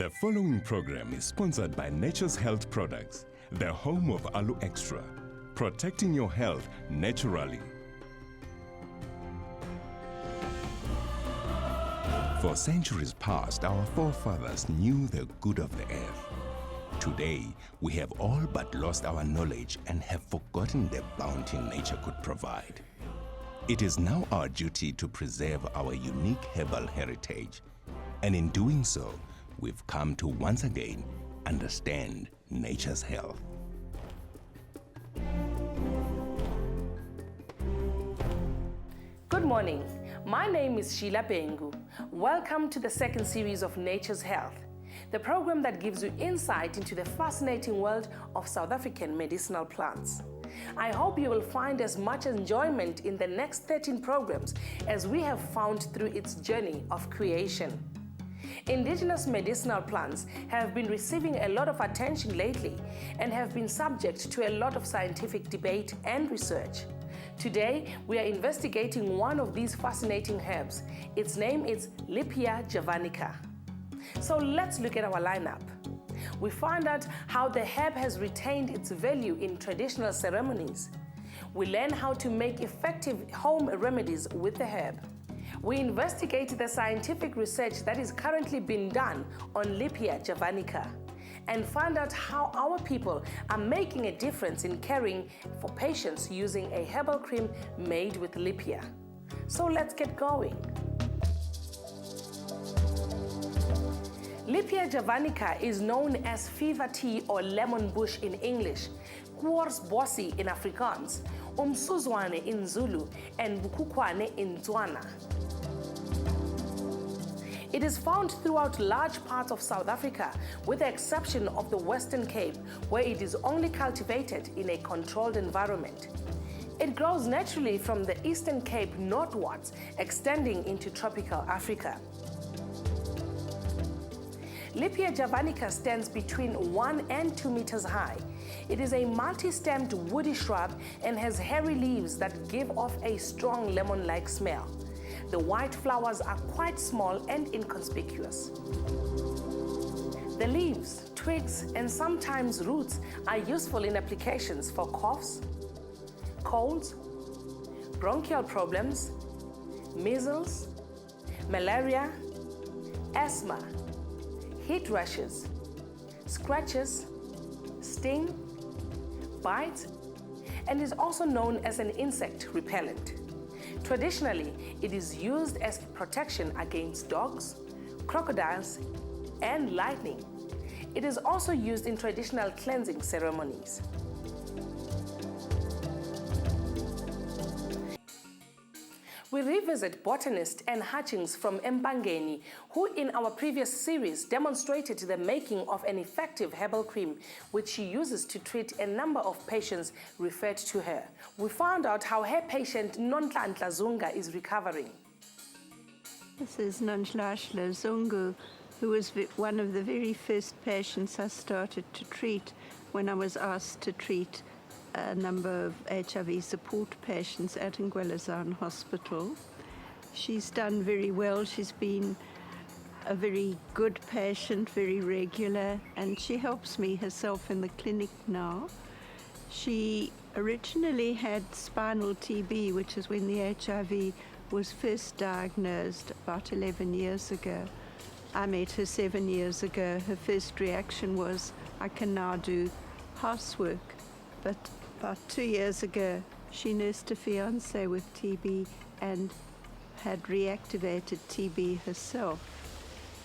The following program is sponsored by Nature's Health Products, the home of Alu Extra, protecting your health naturally. For centuries past, our forefathers knew the good of the earth. Today, we have all but lost our knowledge and have forgotten the bounty nature could provide. It is now our duty to preserve our unique herbal heritage, and in doing so, we've come to once again understand nature's health. Good morning. My name is Sheila Bengu. Welcome to the second series of Nature's Health, the program that gives you insight into the fascinating world of South African medicinal plants. I hope you will find as much enjoyment in the next 13 programs as we have found through its journey of creation. Indigenous medicinal plants have been receiving a lot of attention lately and have been subject to a lot of scientific debate and research. Today, we are investigating one of these fascinating herbs. Its name is Lipia javanica. So let's look at our lineup. We find out how the herb has retained its value in traditional ceremonies. We learn how to make effective home remedies with the herb. We investigate the scientific research that is currently being done on Lipia javanica and find out how our people are making a difference in caring for patients using a herbal cream made with Lipia. So let's get going. Lipia javanica is known as fever tea or lemon bush in English, Koersbossie in Afrikaans, Umsuzwane in Zulu, and Bukukwane in Tswana. It is found throughout large parts of South Africa, with the exception of the Western Cape, where it is only cultivated in a controlled environment. It grows naturally from the Eastern Cape northwards, extending into tropical Africa. Lipia javanica stands between 1 and 2 meters high. It is a multi-stemmed woody shrub and has hairy leaves that give off a strong lemon-like smell. The white flowers are quite small and inconspicuous. The leaves, twigs, and sometimes roots are useful in applications for coughs, colds, bronchial problems, measles, malaria, asthma, heat rashes, scratches, sting, bites, and is also known as an insect repellent. Traditionally, it is used as protection against dogs, crocodiles, and lightning. It is also used in traditional cleansing ceremonies. We revisit botanist Anne Hutchings from Empangeni, who in our previous series demonstrated the making of an effective herbal cream, which she uses to treat a number of patients referred to her. We found out how her patient Nonhlanhla Zunga is recovering. This is Nonhlanhla Zungu, who was one of the very first patients I started to treat when I was asked to treat a number of HIV support patients at Ngwelezan Hospital. She's done very well. She's been a very good patient, very regular, and she helps me herself in the clinic now. She originally had spinal TB, which is when the HIV was first diagnosed about 11 years ago. I met her 7 years ago. Her first reaction was, I can now do housework. But about 2 years ago, she nursed a fiancé with TB and had reactivated TB herself.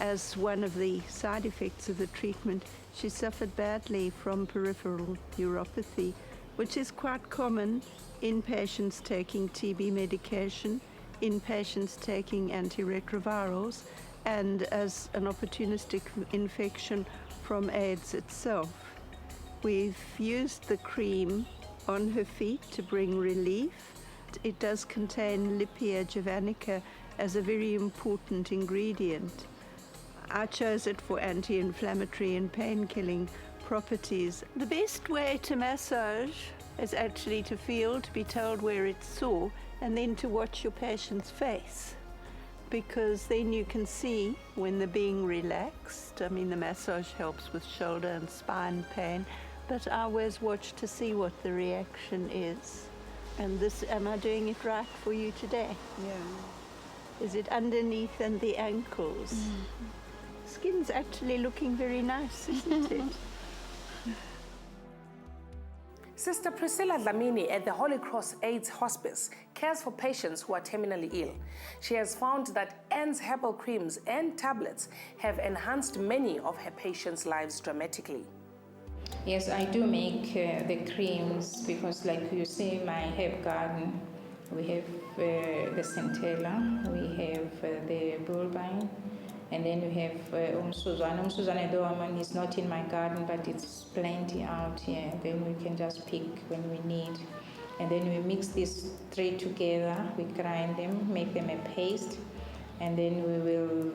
As one of the side effects of the treatment, she suffered badly from peripheral neuropathy, which is quite common in patients taking TB medication, in patients taking antiretrovirals, and as an opportunistic infection from AIDS itself. We've used the cream on her feet to bring relief. It does contain Lipia javanica as a very important ingredient. I chose it for anti-inflammatory and pain-killing properties. The best way to massage is actually to feel, to be told where it's sore, and then to watch your patient's face. because then you can see when they're being relaxed. I mean, the massage helps with shoulder and spine pain, but I always watch to see what the reaction is. And this, am I doing it right for you today? Yeah. Is it underneath and the ankles? Skin's actually looking very nice, isn't it? Sister Priscilla Dlamini at the Holy Cross AIDS Hospice cares for patients who are terminally ill. She has found that Anne's herbal creams and tablets have enhanced many of her patients' lives dramatically. Yes, I do make the creams because, like you see, my herb garden, we have the centella, we have the bulbine, and then we have umsuzwane. Umsuzwane, though is not in my garden, but it's plenty out here. Then we can just pick when we need. And then we mix these three together, we grind them, make them a paste, and then we will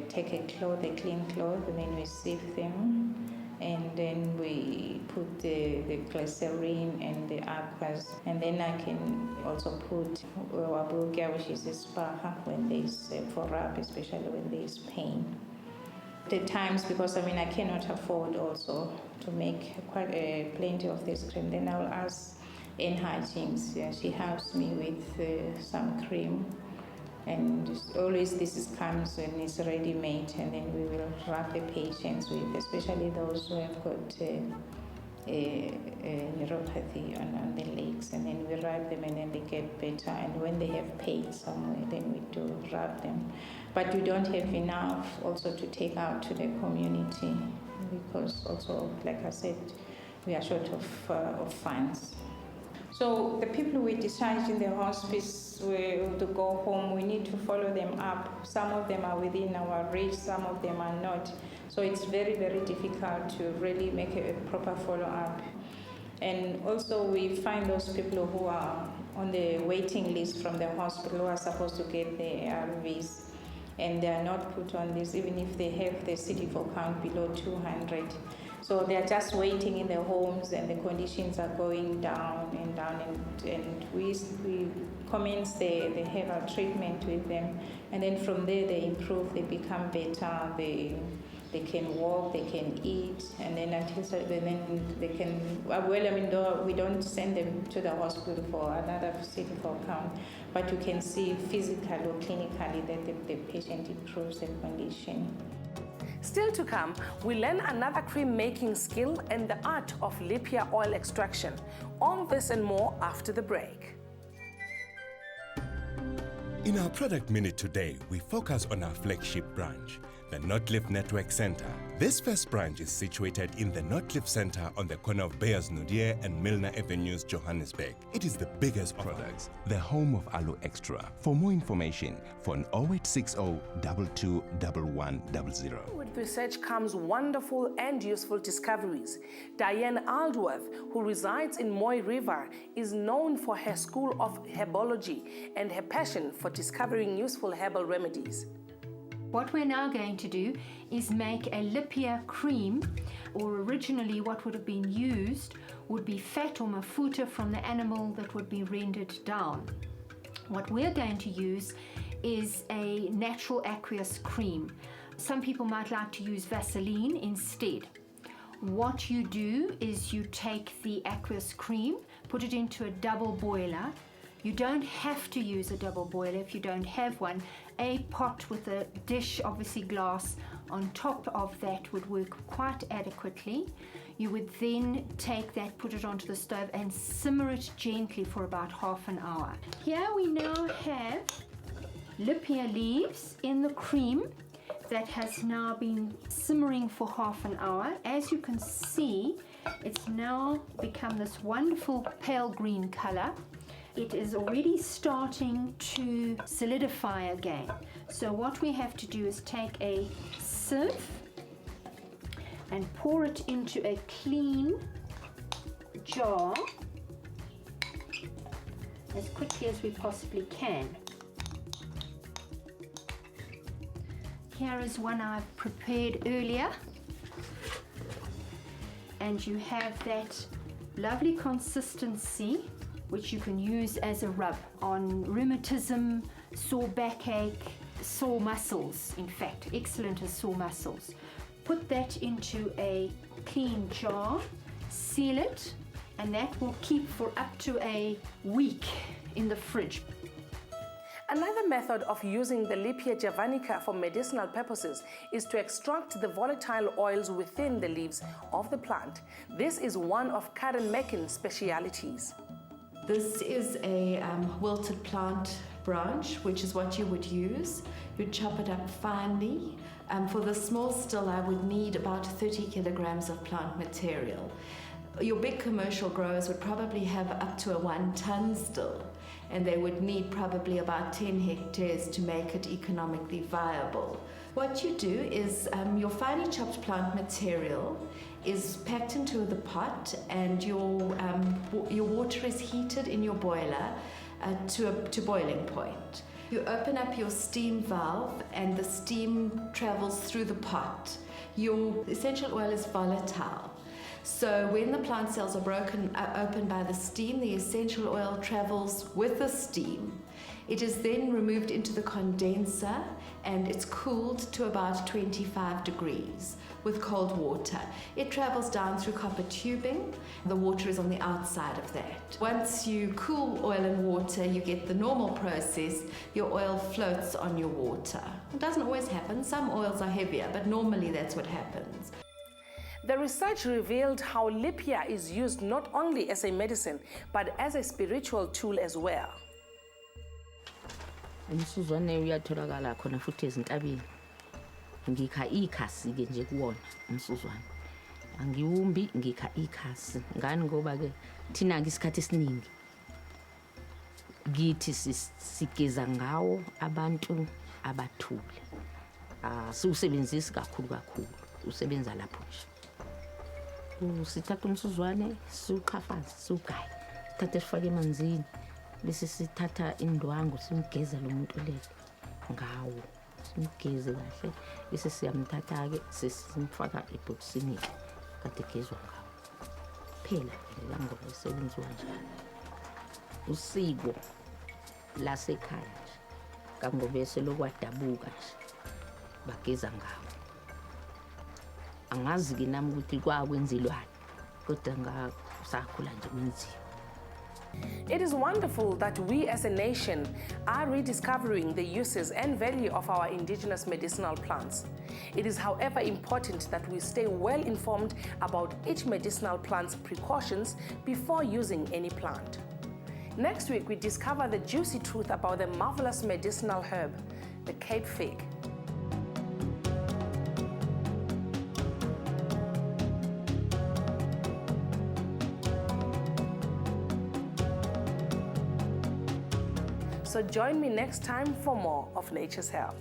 take a cloth, a clean cloth, and then we sieve them. And then we put the glycerin and the aquas, and then I can also put wabugia, which is a spaha, when there's for rub, especially when there's pain. The times, because I cannot afford also to make quite plenty of this cream, then I'll ask Anne Hutchings. She helps me with some cream. And always this comes when it's ready made, and then we will rub the patients with, especially those who have got neuropathy on the legs, and then we rub them and then they get better. And when they have pain somewhere, then we do rub them. But we don't have enough also to take out to the community, because also, like I said, we are short of funds. So the people we discharge in the hospice to go home, we need to follow them up. Some of them are within our reach, some of them are not. So it's very, very difficult to really make a proper follow-up. And also we find those people who are on the waiting list from the hospital who are supposed to get the ARVs, and they are not put on this, even if they have the CD4 count below 200. So they are just waiting in their homes, and the conditions are going down and down, and we commence the herbal treatment with them, and then from there they improve, they become better, they can walk, they can eat, and then then they can, though we don't send them to the hospital for another CD4 count, but you can see physically or clinically that the patient improves their condition. Still to come, we learn another cream-making skill and the art of lipia oil extraction. All this and more after the break. In our product minute today, we focus on our flagship branch, the Northcliffe Network Center. This first branch is situated in the Northcliffe Center on the corner of Beyersnodier and Milner Avenues, Johannesburg. It is the biggest products, the home of Aloe Extra. For more information, phone 0860 22 1100. With research comes wonderful and useful discoveries. Diane Aldworth, who resides in Moy River, is known for her school of herbology and her passion for discovering useful herbal remedies. What we're now going to do is make a lipia cream, or originally what would have been used would be fat or mafuta from the animal that would be rendered down. What we're going to use is a natural aqueous cream. Some people might like to use Vaseline instead. What you do is you take the aqueous cream, put it into a double boiler. You don't have to use a double boiler if you don't have one. A pot with a dish, obviously glass, on top of that would work quite adequately. You would then take that, put it onto the stove and simmer it gently for about half an hour. Here we now have lipia leaves in the cream that has now been simmering for half an hour. As you can see, it's now become this wonderful pale green color. It is already starting to solidify again. So what we have to do is take a sieve and pour it into a clean jar as quickly as we possibly can. Here is one I've prepared earlier, and you have that lovely consistency which you can use as a rub on rheumatism, sore backache, sore muscles, in fact, excellent as sore muscles. Put that into a clean jar, seal it, and that will keep for up to a week in the fridge. Another method of using the Lipia javanica for medicinal purposes is to extract the volatile oils within the leaves of the plant. This is one of Karen Meckin's specialities. This is a wilted plant branch, which is what you would use. You'd chop it up finely. For the small still, I would need about 30 kilograms of plant material. Your big commercial growers would probably have up to a 1 ton still, and they would need probably about 10 hectares to make it economically viable. What you do is your finely chopped plant material is packed into the pot, and your water is heated in your boiler to boiling point. You open up your steam valve and the steam travels through the pot. Your essential oil is volatile. So when the plant cells are opened by the steam, the essential oil travels with the steam. It is then removed into the condenser and it's cooled to about 25 degrees with cold water. It travels down through copper tubing. The water is on the outside of that. Once you cool oil and water, you get the normal process. Your oil floats on your water. It doesn't always happen. Some oils are heavier, but normally that's what happens. The research revealed how Lipia is used not only as a medicine, but as a spiritual tool as well. Umsuzwane uyatholakala khona futhi ezintabeni. Ngikha ikhasi ke nje kuwona umsuzwane. Angiwumbi ngikha ikhasi. Ngani ngoba ke thina ngisikhathi esiningi githi sigeza ngawo abantu abathule. Siwusebenzisa kakhulu. Usebenza lapho nje. Sithatha umsuzwane, siwuqhafaza, siwugaya. Thatha sifake emanzini. Bese sithatha indwangu simgeza lo muntu le ngawo. Simgeze kahle. Bese siyamthatha ke sesimfaka ebhokisini kade gezwa ngawo. Phela la ngoba isebenziwa njalo. Usiko lasekhaya nje. Kangobese lokwadabuka nje. Bageza ngawo. Angazi ke nami ukuthi kwakwenzelwane kodwa ngasakhula nje kwenziwa. It is wonderful that we as a nation are rediscovering the uses and value of our indigenous medicinal plants. It is, however, important that we stay well informed about each medicinal plant's precautions before using any plant. Next week, we discover the juicy truth about the marvelous medicinal herb, the Cape fig. So join me next time for more of Nature's Health.